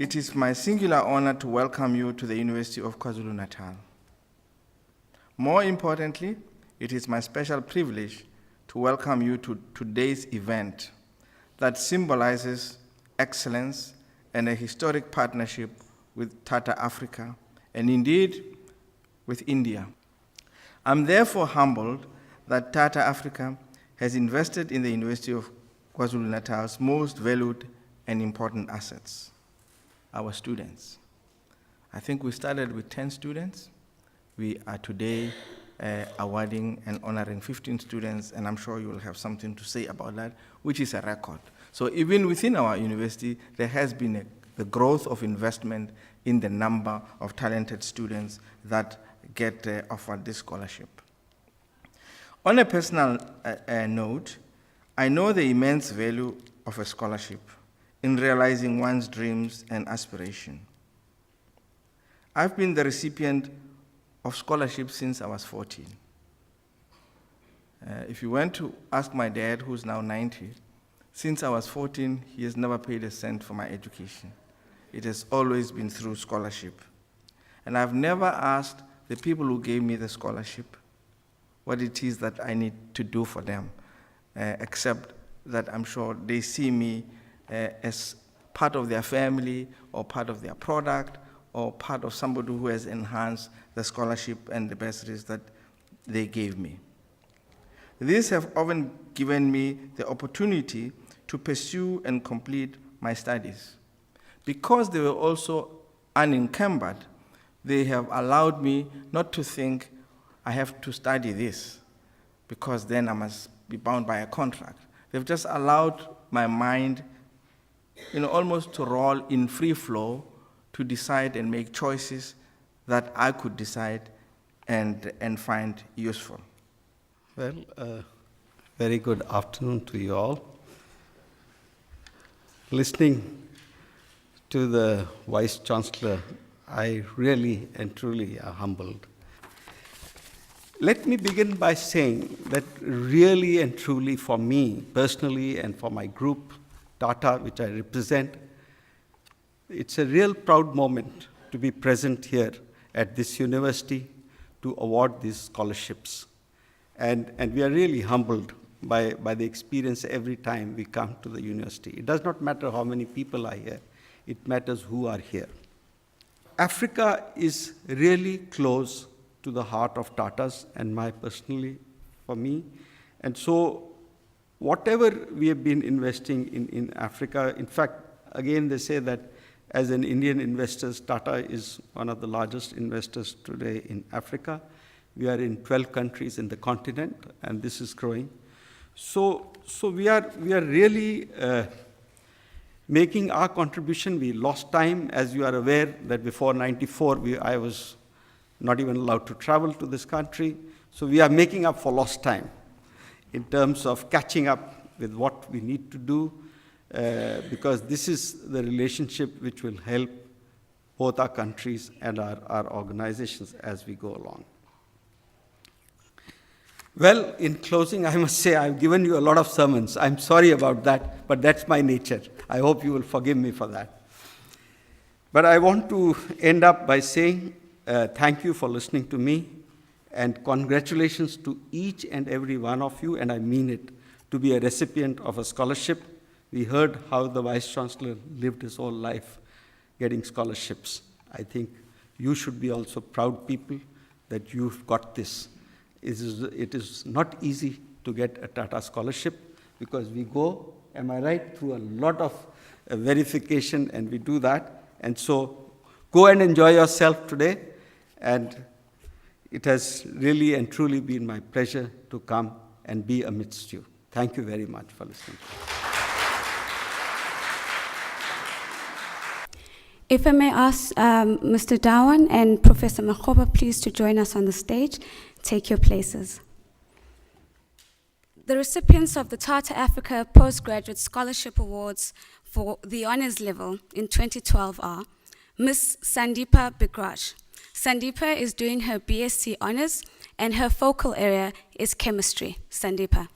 it is my singular honor to welcome you to the University of KwaZulu-Natal. More importantly, it is my special privilege to welcome you to today's event that symbolizes excellence and a historic partnership with Tata Africa, and indeed with India. I'm therefore humbled that Tata Africa has invested in the University of KwaZulu-Natal's most valued and important assets, our students. I think we started with 10 students. We are today awarding and honoring 15 students, and I'm sure you will have something to say about that, which is a record. So even within our university, there has been the growth of investment in the number of talented students that get offered this scholarship. On a personal note, I know the immense value of a scholarship in realizing one's dreams and aspirations. I've been the recipient of scholarships since I was 14. If you went to ask my dad, who's now 90, since I was 14, he has never paid a cent for my education. It has always been through scholarship. And I've never asked the people who gave me the scholarship what it is that I need to do for them, except that I'm sure they see me as part of their family or part of their product or part of somebody who has enhanced the scholarship and the bursaries that they gave me. These have often given me the opportunity to pursue and complete my studies. Because they were also unencumbered, they have allowed me not to think I have to study this because then I must be bound by a contract. They've just allowed my mind, almost to roll in free flow to decide and make choices that I could decide and find useful. Well, very good afternoon to you all. Listening to the Vice-Chancellor, I really and truly am humbled. Let me begin by saying that really and truly for me personally and for my group, Tata, which I represent, it's a real proud moment to be present here at this university to award these scholarships. And we are really humbled by the experience every time we come to the university. It does not matter how many people are here, it matters who are here. Africa is really close to the heart of Tata's and for me. And so whatever we have been investing in Africa, in fact, again, they say that as an Indian investor, Tata is one of the largest investors today in Africa. We are in 12 countries in the continent, and this is growing. So we are really making our contribution. We lost time, as you are aware, that before '94, I was not even allowed to travel to this country. So we are making up for lost time in terms of catching up with what we need to do, because this is the relationship which will help both our countries and our organizations as we go along. Well, in closing, I must say I've given you a lot of sermons. I'm sorry about that, but that's my nature. I hope you will forgive me for that. But I want to end up by saying thank you for listening to me, and congratulations to each and every one of you, and I mean it, to be a recipient of a scholarship. We heard how the Vice-Chancellor lived his whole life getting scholarships. I think you should be also proud people that you've got this. It is not easy to get a Tata scholarship because we go, am I right, through a lot of verification, and we do that. And so go and enjoy yourself today. And it has really and truly been my pleasure to come and be amidst you. Thank you very much for listening. If I may ask Mr. Dhawan and Professor Makgoba, please to join us on the stage. Take your places. The recipients of the Tata Africa Postgraduate Scholarship Awards for the honors level in 2012 are Ms. Sandeepa Bigraj. Sandeepa is doing her BSc honors and her focal area is chemistry. Sandeepa.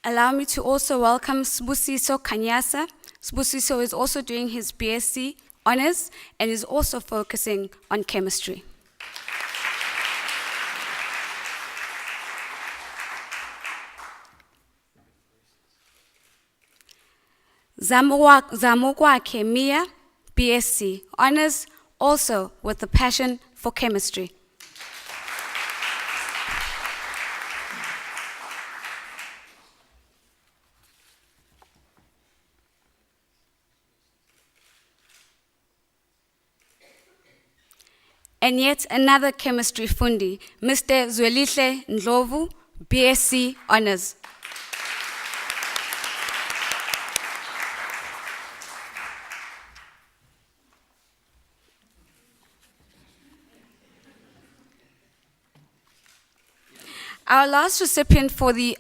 Allow me to also welcome Sbusiso Kanyasa. Sbusiso is also doing his BSc honors and is also focusing on chemistry. Zamokwakhe Mia, BSc honors, also with a passion for chemistry. And yet another chemistry fundi, Mr. Zwelihle Ndlovu, BSc honors. Our last recipient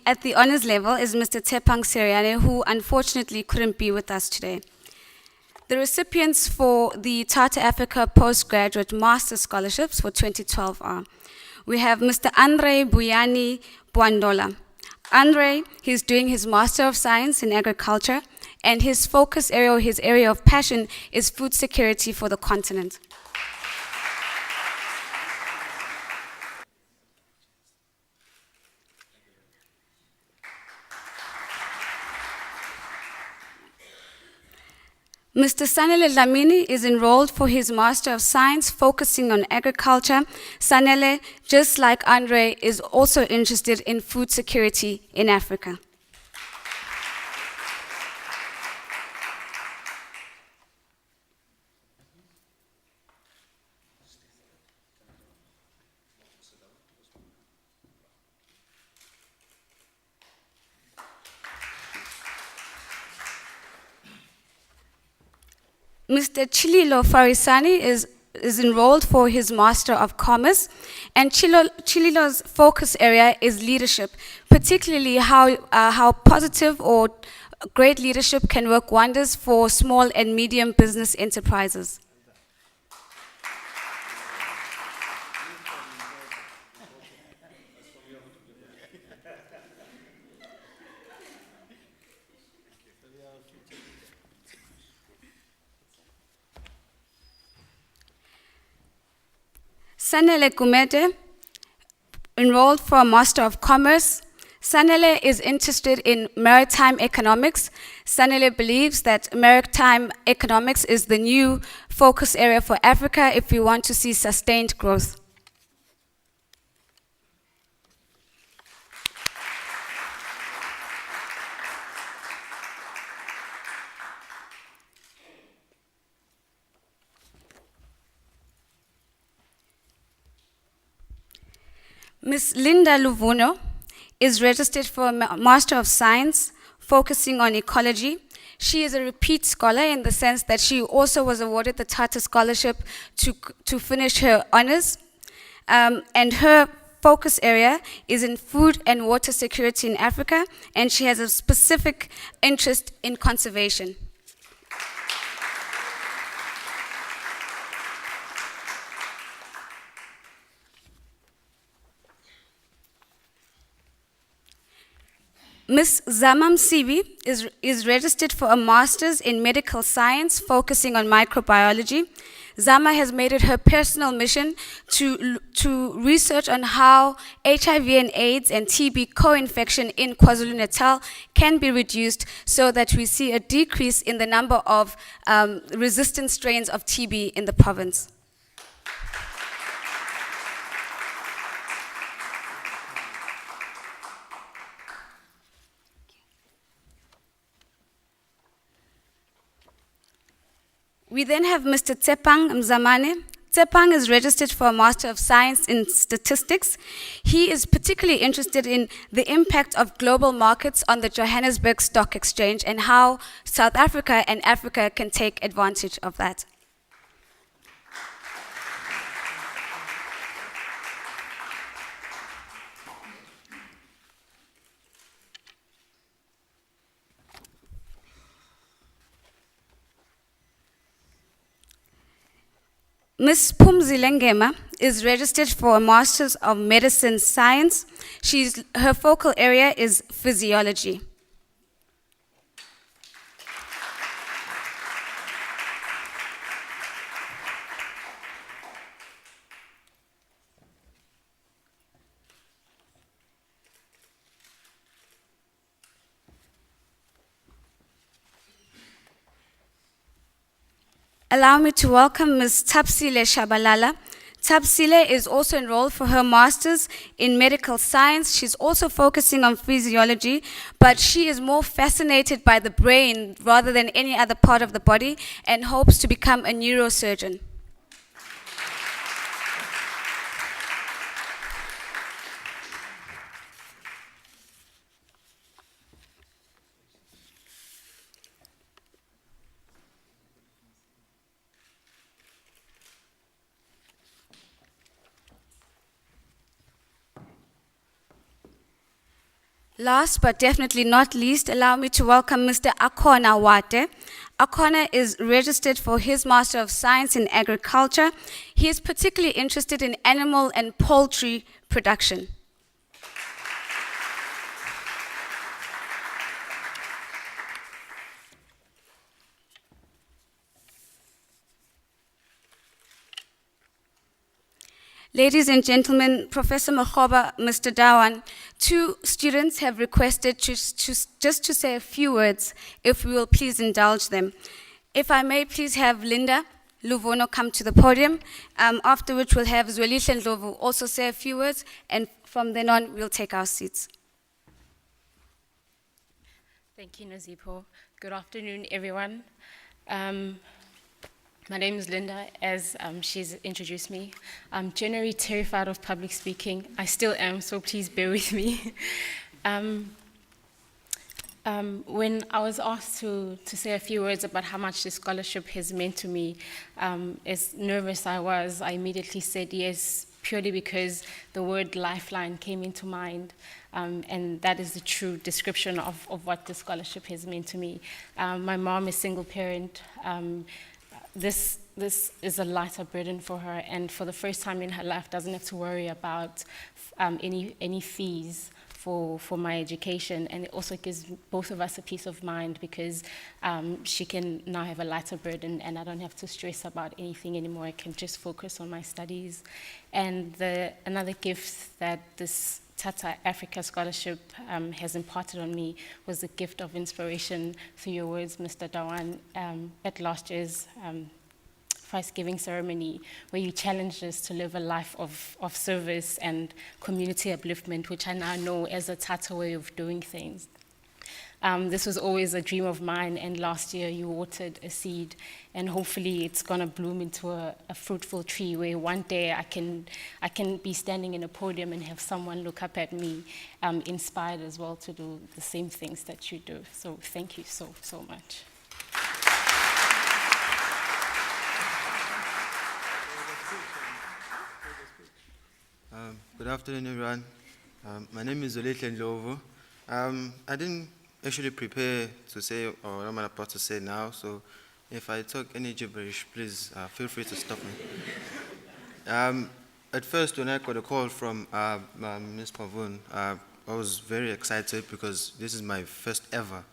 at the honors level is Mr. Tepang Seriane, who unfortunately couldn't be with us today. The recipients for the Tata Africa Postgraduate Master Scholarships for 2012 are, we have Mr. Andre Buyani Bwandola. Andre, he's doing his Master of Science in Agriculture, and his focus area, or his area of passion, is food security for the continent. Mr. Sanele Dlamini is enrolled for his Master of Science, focusing on agriculture. Sanele, just like Andre, is also interested in food security in Africa. Mr. Chililo Farisani is enrolled for his Master of Commerce, and Chililo's focus area is leadership, particularly how positive or great leadership can work wonders for small and medium business enterprises. Sanele Gumede, enrolled for a Master of Commerce. Sanele is interested in maritime economics. Sanele believes that maritime economics is the new focus area for Africa if we want to see sustained growth. Ms. Linda Luvuno is registered for a Master of Science, focusing on ecology. She is a repeat scholar in the sense that she also was awarded the Tata Scholarship to finish her honors. And her focus area is in food and water security in Africa, and she has a specific interest in conservation. Ms. Zamam Sibi is registered for a Master's in Medical Science, focusing on microbiology. Zama has made it her personal mission to research on how HIV and AIDS and TB co-infection in KwaZulu-Natal can be reduced so that we see a decrease in the number of resistant strains of TB in the province. We then have Mr. Tsepang Mzamane. Tsepang is registered for a Master of Science in Statistics. He is particularly interested in the impact of global markets on the Johannesburg Stock Exchange and how South Africa and Africa can take advantage of that. Ms. Pumzile Ngema is registered for a Master's of Medicine Science. Her focal area is physiology. Allow me to welcome Ms. Tapsile Shabalala. Tapsile is also enrolled for her master's in medical science. She's also focusing on physiology, but she is more fascinated by the brain rather than any other part of the body and hopes to become a neurosurgeon. Last but definitely not least, allow me to welcome Mr. Akona Wate. Akona is registered for his Master of Science in Agriculture. He is particularly interested in animal and poultry production. Ladies and gentlemen, Professor Makgoba, Mr. Dhawan, two students have requested just to say a few words, if we will please indulge them. If I may please have Linda Luvono come to the podium, after which we'll have Zwelihle Ndlovu also say a few words, and from then on we'll take our seats. Thank you, Nozipho. Good afternoon, everyone. My name is Linda, as she's introduced me. I'm generally terrified of public speaking. I still am, so please bear with me. When I was asked to say a few words about how much this scholarship has meant to me, as nervous I was, I immediately said yes, purely because the word lifeline came into mind. And that is the true description of what the scholarship has meant to me. My mom is single parent. This is a lighter burden for her, and for the first time in her life doesn't have to worry about any fees for my education, and it also gives both of us a peace of mind because she can now have a lighter burden and I don't have to stress about anything anymore. I can just focus on my studies. And another gift that this Tata Africa Scholarship has imparted on me was the gift of inspiration through your words, Mr. Dhawan, at last year's prize-giving ceremony, where you challenged us to live a life of service and community upliftment, which I now know as a Tata way of doing things. This was always a dream of mine, and last year you watered a seed, and hopefully it's gonna bloom into a fruitful tree where one day I can be standing in a podium and have someone look up at me, inspired as well to do the same things that you do. So thank you so much. Good afternoon, everyone. My name is Zwelihle Ndlovu. I didn't actually prepare to say or what I'm about to say now, so if I talk any gibberish, please feel free to stop me. At first, when I got a call from Ms. Pavun, I was very excited because this is my first ever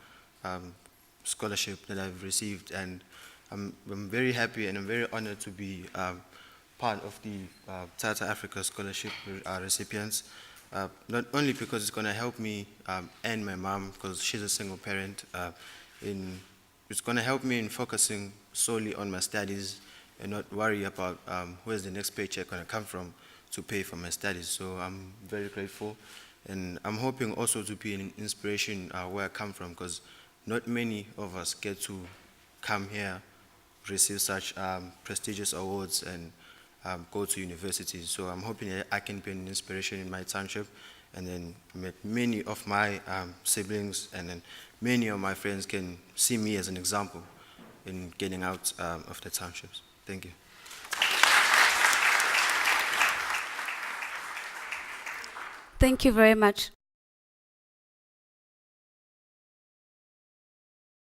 scholarship that I've received, and I'm very happy and I'm very honored to be part of the Tata Africa Scholarship recipients. Not only because it's going to help me and my mom, because she's a single parent, it's going to help me in focusing solely on my studies and not worry about where's the next paycheck going to come from to pay for my studies. So I'm very grateful, and I'm hoping also to be an inspiration where I come from, because not many of us get to come here, receive such prestigious awards, and go to universities. So I'm hoping that I can be an inspiration in my township, and then many of my siblings and then many of my friends can see me as an example in getting out of the townships. Thank you. Thank you very much.